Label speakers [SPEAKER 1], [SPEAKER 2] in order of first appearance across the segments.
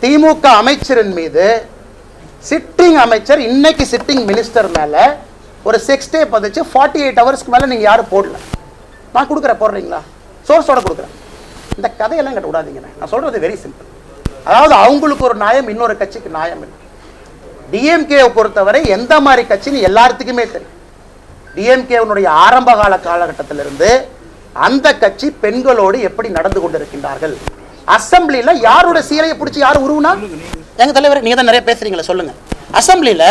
[SPEAKER 1] திமுக அமைச்சரின் மீது சிட்டிங் அமைச்சர் இன்னைக்கு சிட்டிங் மினிஸ்டர் மேல ஒரு செக்ஸ் டேப் வந்துச்சு 48 ஹவர்ஸ்க்கு மேல நீங்க யாரும் போடல. நான் கொடுக்குறேன், போடுறீங்களா? சோர்ஸோட கொடுக்குறேன். இந்த கதையெல்லாம் கிட்ட விடாதீங்க. நான் சொல்றது வெரி சிம்பிள். அதாவது அவங்களுக்கு ஒரு நியாயம், இன்னொரு கட்சிக்கு நியாயம் இல்லை. டிஎம்கேவை பொறுத்தவரை எந்த மாதிரி கட்சின்னு எல்லாத்துக்குமே தெரியும். டிஎம்கேனுடைய ஆரம்ப கால காலகட்டத்திலிருந்து அந்த கட்சி பெண்களோடு எப்படி நடந்து கொண்டிருக்கின்றார்கள். அசம்பிளியில யாரோட சீலையை பிடிச்சி யாரும் உருவுனா, எங்க தலைவர் நீங்க தான் நிறைய பேசுறீங்களா சொல்லுங்க. அசம்பிளியில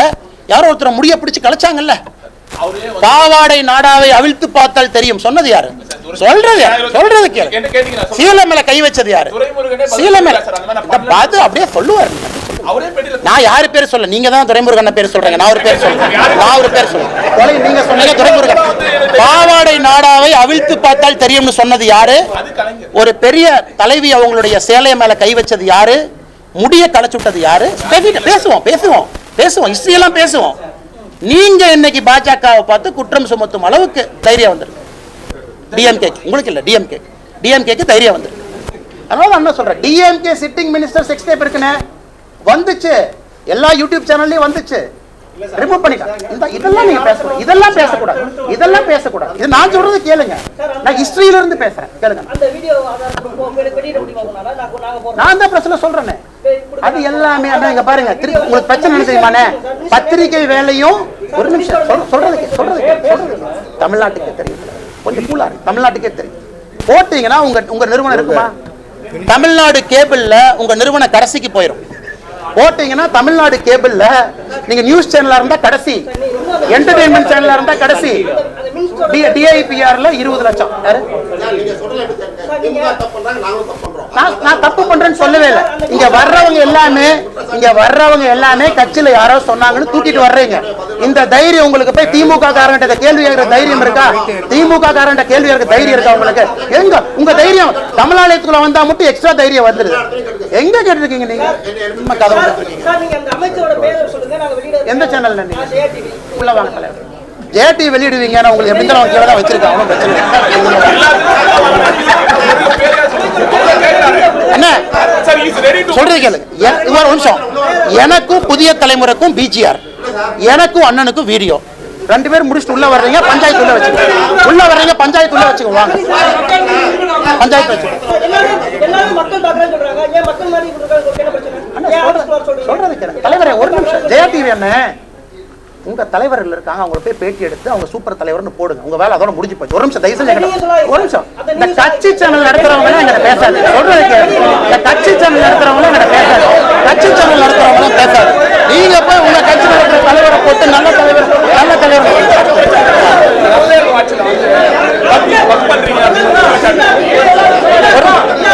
[SPEAKER 1] யாரோ ஒருத்தர் முடிய பிடிச்சு கலைச்சாங்கல்ல, பாவாடை நாடாவை அவிழ்த்து பார்த்தால் தெரியும் சொன்னது யாரு? சொல்றது யாரு? சொல்றது கேளு. சீலை மேல கை வச்சது யாரு? சீலை மேல பார்த்து அப்படியே சொல்லுவாரு. நான் யாரு பேர் சொல்ல, நீங்க தான் துரைமுருகன் பேர் சொல்றீங்க. நான் ஒரு பேர் சொல்றேன். நீங்க சொன்னீங்க துரைமுருகன். பாவாடை நாடாவை அவிழ்த்து பார்த்தால் தெரியும்னு சொன்னது யாரு? ஒரு பெரிய தலைவி அவங்களுடைய சேலை மேல கை வச்சது யாரு? முடிய களைச்சுட்டது யாரு? பேசுவோம் ஹிஸ்டரியெல்லாம் பேசுவோம். நீங்க இன்னைக்கு பாஜகவை பார்த்து குற்றம் சுமத்தும் அளவுக்கு தைரியம் வந்திருக்கு டிஎம்கே. உங்களுக்கு இல்ல, டிஎம்கேக்கு தைரியம் வந்திருக்கு. அதனால என்ன சொல்றேன், DMK sitting minister sex tape இருக்குன்னு வந்துச்சு, எல்லா யூடியூப் சேனல்லையும் வந்துச்சு, ரிமூவ் பண்ணிட்டாங்க. இதெல்லாம் நீங்க பேசக்கூடாது, இதெல்லாம் பேசக்கூடாது. இது நான் சொல்றது கேளுங்க, நான் ஹிஸ்டரியில இருந்து பேசுறேன் கேளுங்க. நான் தான் பிரச்சனை சொல்றேன். அது எல்லாமே இங்க பாருங்க, உங்களுக்கு பிரச்சனை தெரியுமானே, பத்திரிகை வேலையும் ஒரு நிமிஷம் சொல்றது தமிழ்நாட்டுக்கே தெரியும், கொஞ்சம் கூலா இருக்கு, தமிழ்நாட்டுக்கே தெரியும். போட்டீங்கன்னா உங்க நிறுவனம் இருக்குமா? தமிழ்நாடு கேபிள்ல உங்க நிறுவனம் கடைசிக்கு போயிடும். போட்டீங்கன்னா தமிழ்நாடு கேபிள்ல நீங்க நியூஸ் சேனலா இருந்தா கடைசி, என்டர்டெயின்மெண்ட் சேனலா இருந்தா கடைசி, டிஐபிஆர்ல 20 லட்சம். நான் தப்பு பண்றேன்னு சொல்லவே இல்லை. இங்க வர்றவங்க எல்லாமே கட்சியில யாரோ சொன்னாங்கன்னு தூக்கிட்டு வர்றீங்க. இந்த தைரியம் உங்களுக்கு போய் திமுக காரங்கிட்ட கேள்வி கேட்கிற தைரியம் இருக்கா? திமுக காரங்கிட்ட கேள்வி கேட்கிற தைரியம் இருக்கா உங்களுக்கு? எங்க உங்க தைரியம்? தமிழாலயத்துக்குள்ள வந்தா மட்டும் எக்ஸ்ட்ரா தைரியம் வந்துருது. எங்க கேட்டிருக்கீங்க நீங்க? எந்த சேனல் உள்ள வாங்க தலைவர். ஜேடி வெளியிடுவீங்க, உங்களுக்கு எப்படி தான் கீழே தான் வச்சிருக்காங்க. என்ன சொல்றது கேளுங்க. ஒரு நிமிஷம், எனக்கும் புதிய தலைமுறைக்கும் பிஜிஆர், எனக்கும் அண்ணனுக்கும் வீடியோ, 2 பேரும் முடிச்சுட்டு உள்ள வர்றீங்க, பஞ்சாயத்து உள்ள வச்சுக்கோங்க. உள்ள வர்றீங்க, பஞ்சாயத்து உள்ள வச்சுக்கோங்க. வாங்க பஞ்சாயத்து வச்சுக்கோங்க. சொல்றது கேளுங்க தலைவரே. ஒரு நிமிஷம், ஜெயா டிவி அண்ணன் உங்க தலைவர்கள் இருக்காங்க, அவங்க போய் பேட்டி எடுத்து அவங்க சூப்பர் தலைவர்னு போடுங்க. உங்க வேலை அதோட முடிஞ்சு போச்சு. ஒரு நிமிஷம் தயவு செஞ்சு ஒரு நிமிஷம். இந்த கட்சி சேனல் நடத்துறவங்க எங்கிட்ட பேசாது. சொல்றது இந்த கட்சி சேனல் நடத்துறவங்க எங்கிட்ட பேசாது. கட்சி சேனல் நடத்துறவங்க பேசாது. நீங்க போய் உங்க கட்சி நடத்துற தலைவரை போட்டு நல்ல தலைவர்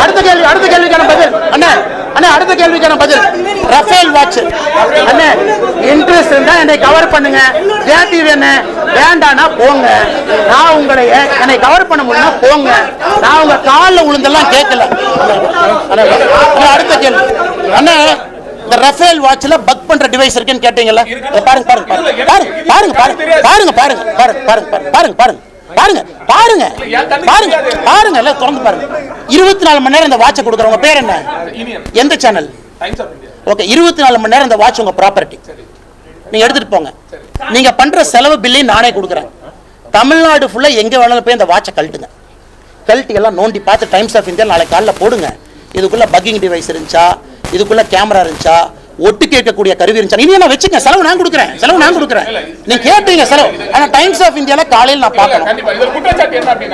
[SPEAKER 1] அடுத்த கேள்விக்கான பதில் அண்ணா அடுத்த கேள்விக்கான பதில். ரஃபேல் வாட்ச் அண்ணே, இன்ட்ரெஸ்ட் இருந்தா என்னை கவர் பண்ணுங்க. ஜேடிவி என்ன வேண்டானா போங்க. நான் உங்களை என்னை கவர் பண்ண முடியும்னா போங்க. நான் உங்க காலில் விழுந்தெல்லாம் கேட்கல. அடுத்த கேள்வி அண்ணா, இந்த ரஃபேல் வாட்ச்ல பக் பண்ற டிவைஸ் இருக்குன்னு கேட்டீங்கல்ல, பாருங்க பாருங்க பாருங்க பாருங்க பாருங்க பாருங்க பாருங்க பாருங்க பாருங்க பாருங்க பாருங்க பாருங்க பாருங்க எல்லாம் திறந்து பாருங்க. 24 மணி நேரம் இந்த வாட்சை கொடுக்குறவங்க பேர் என்ன? எந்த சேனல்? ஓகே, 24 மணி நேரம் இந்த வாட்ச் உங்க ப்ராப்பர்ட்டி, நீங்க எடுத்துட்டு போங்க. நீங்க பண்ற செலவு பில்லையும் நானே கொடுக்குறேன். தமிழ்நாடு ஃபுல்லா எங்க வேணாலும் போய் இந்த வாட்சை கழட்டுங்க. கழட்டி எல்லாம் நோண்டி பார்த்து டைம்ஸ் ஆஃப் இந்தியா நாளைக்கு காலைல போடுங்க. இதுக்குள்ள பக்கிங் டிவைஸ் இருந்துச்சா, இதுக்குள்ள கேமரா இருந்துச்சா, ஒட்டு கேட்கக்கூடிய கருவி இருந்துச்சா, இனி நான் வச்சுக்க. செலவு நான் கொடுக்குறேன். நீங்க கேட்டீங்க செலவு. ஆனா டைம்ஸ் ஆஃப் இந்தியால காலையில் நான் பார்க்கணும்.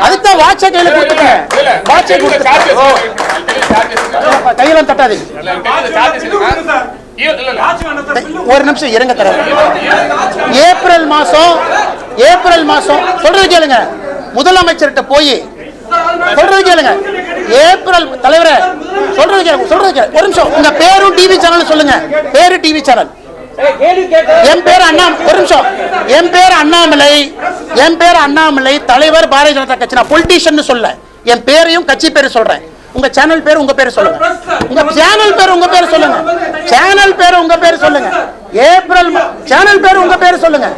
[SPEAKER 1] அதுதான் வாட்சை கையில கொடுத்துருக்கேன். வாட்சை கையில தட்டாதீங்க. ஒரு நிமிஷம் இருங்க தரேன். ஏப்ரல் மாசம் சொல்றது கேளுங்க. முதலமைச்சர்கிட்ட போய் சொல்றது கேளுங்க. ஏப்ரல் தலைவரே சொல்றது கேளுங்க. ஒரு நிமிஷம், உங்க பேரும் டிவி சேனல் சொல்லுங்க. பேரு டிவி சேனல். என் பேர் அண்ணா. ஒரு நிமிஷம், என் பேர் அண்ணாமலை, தலைவர் பாரதிய ஜனதா கட்சி. நான் பொலிட்டீஷியன் சொல்ல, என் பேரையும் கட்சி பேரு சொல்றேன். உங்க சேனல் பேர் உங்க பேர் சொல்லுங்க. உங்க சேனல் பேர் உங்க பேர் சொல்லுங்க. சேனல் பேர் உங்க பேர் சொல்லுங்க. ஏப்ரல் சேனல் பேர் உங்க பேர் சொல்லுங்க.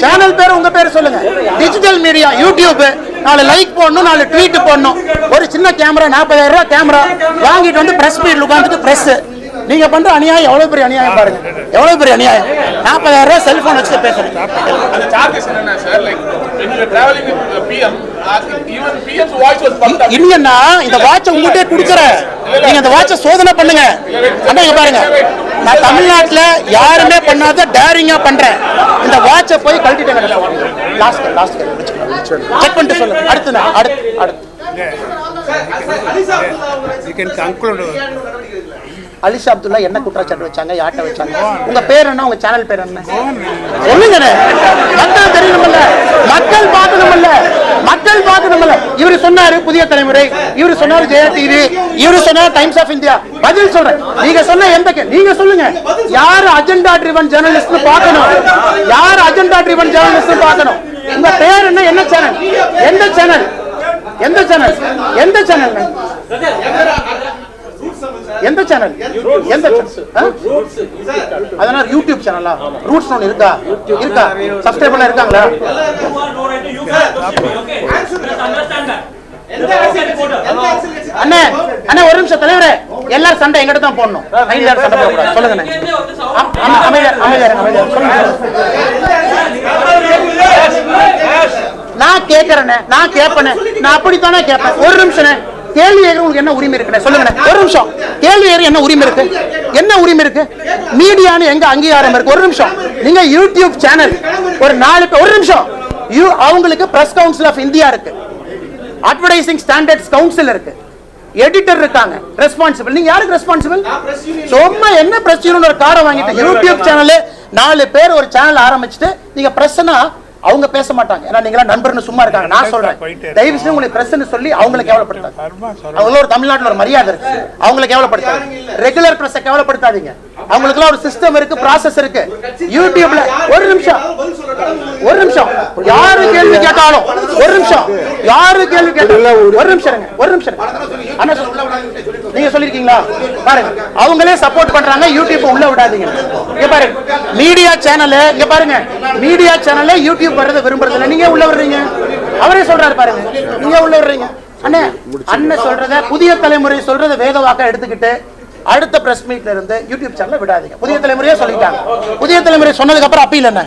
[SPEAKER 1] சேனல் பேர் உங்க பேர் சொல்லுங்க. டிஜிட்டல் மீடியா யூடியூப் 4 லைக் போடணும், 4 ட்வீட் போடணும். ஒரு சின்ன கேமரா 40,000 ரூபாய் கேமரா வாங்கிட்டு வந்து பிரஸ் மீட்ல உட்கார்ந்துட்டு பிரஸ் நீங்க பண்ற அநியாயம் எவ்வளவு பெரிய அநியாயம் பாருங்க, எவ்வளவு பெரிய அநியாயம். 40,000 ரூபாய் செல்போன் வச்சு பேசுறேன். இல்லன்னா இந்த வாட்சை உங்ககிட்டே கொடுக்குறேன், நீங்க இந்த வாட்சை சோதனை பண்ணுங்க. அண்ணா இங்க பாருங்க, நான் தமிழ்நாட்டுல யாருமே பண்ணாத டேரிங்கா பண்றேன். இந்த வாட்சை போய் கழட்டிட்டேன். லாஸ்ட் செக் பண்ணிட்டு சொல்லுங்க. அடுத்து அலிஷா அப்துல்லா என்ன குற்றச்சாட்டு வச்சாங்க, யார்கிட்ட வச்சாங்க? உங்க பேர் என்ன, உங்க சேனல் பேர் என்ன சொல்லுங்க. மக்கள் தெரியணும்ல, மக்கள் பார்க்கணும்ல, மக்கள் பார்க்கணும்ல. இவரு சொன்னாரு புதிய தலைமுறை, இவரு சொன்னாரு ஜெயா டிவி, இவரு சொன்னாரு டைம்ஸ் ஆஃப் இந்தியா. பதில் சொல்றேன், நீங்க சொன்ன எந்த நீங்க சொல்லுங்க. யாரு அஜெண்டா ட்ரிவன் ஜெர்னலிஸ்ட் பார்க்கணும், யாரு அஜெண்டா ட்ரிவன் ஜெர்னலிஸ்ட் பார்க்கணும். உங்க பேர் என்ன, என்ன சேனல், எந்த சேனல், எந்த சேனல், எந்த சேனல், எந்த சேனல், எந்த அதனால யூடியூப் சேனலா? ரூட்ஸ் ஒன்று இருக்கா, இருக்கா? சப்ஸ்கிரைபர்லாம் இருக்காங்களா? அண்ணே அண்ணே ஒரு நிமிஷம் தலைவரே, எல்லாரும் சண்டை எங்கிட்ட தான் போடணும். சண்டை போடக்கூடாது. சொல்லுங்க. நான் கேட்கறேன், நான் கேட்பேன், நான் அப்படித்தானே கேட்பேன். ஒரு நிமிஷம், கேள்வி கேட்க உங்களுக்கு என்ன உரிமை இருக்கு சொல்லுங்க. ஒரு நிமிஷம், கேள்வி கேட்க என்ன உரிமை இருக்கு, என்ன உரிமை இருக்கு? மீடியான்னு எங்க அங்கீகாரம் இருக்கு? ஒரு நிமிஷம், நீங்க யூடியூப் சேனல் ஒரு 4 பேர், ஒரு நிமிஷம், அவங்களுக்கு பிரஸ் கவுன்சில் ஆஃப் இந்தியா இருக்கு, அட்வர்டைசிங் ஸ்டாண்டர்ட்ஸ் கவுன்சில் இருக்கு, எடிட்டர் இருக்காங்க, ரெஸ்பான்சிபிள். நீங்க யாருக்கு ரெஸ்பான்சிபிள்? சும்மா என்ன பிரஸ் யூனியன் ஒரு காரை வாங்கிட்டு யூடியூப் சேனல் 4 பேர் ஒரு சேனல் ஆரம்பிச்சுட்டு நீங்க பிரஸ்னா அவங்க பேச மாட்டாங்க. ஏன்னா நீங்க நண்பர்னு சும்மா இருக்காங்க. நான் சொல்றேன், தயவு செஞ்சு உங்களுக்கு பிரஸ்ன்னு சொல்லி அவங்களை கேவலப்படுத்தாங்க. அவங்கள ஒரு தமிழ்நாட்டில் ஒரு மரியாதை இருக்கு, அவங்களை கேவலப்படுத்தாங்க. Regular press கேவலப்படுத்தாதீங்க. அவங்களுக்கு ஒரு சிஸ்டம் இருக்கு, ப்ராசஸ் இருக்கு. யூடியூப்ல ஒரு நிமிஷம், ஒரு நிமிஷம், யாரு கேள்வி கேட்டாலும் ஒரு நிமிஷம், யாரு கேள்வி கேட்டாலும் ஒரு நிமிஷம், ஒரு நிமிஷம். நீங்க சொல்லிருக்கீங்களா பாருங்க, அவங்களே சப்போர்ட் பண்றாங்க. யூடியூப் உள்ள விடாதீங்க. இங்க பாருங்க, மீடியா சேனல், இங்க பாருங்க, மீடியா சேனல்ல யூடியூப் வரத விரும்புறதில்ல, நீங்க உள்ள வர்றீங்க. அவரே சொல்றாரு பாருங்க, நீங்க உள்ள வர்றீங்க. அண்ணே அண்ணன் சொல்றத, புதிய தலைமுறை சொல்றத வேத வாக்கா எடுத்துக்கிட்டு அடுத்த பிரஸ் மீட்ல இருந்து யூடியூப் சேனல் விடாதீங்க. புதிய தலைமுறையே சொல்லிட்டாங்க. புதிய தலைமுறை சொன்னதுக்கு அப்புறம் அப்பீல் என்ன?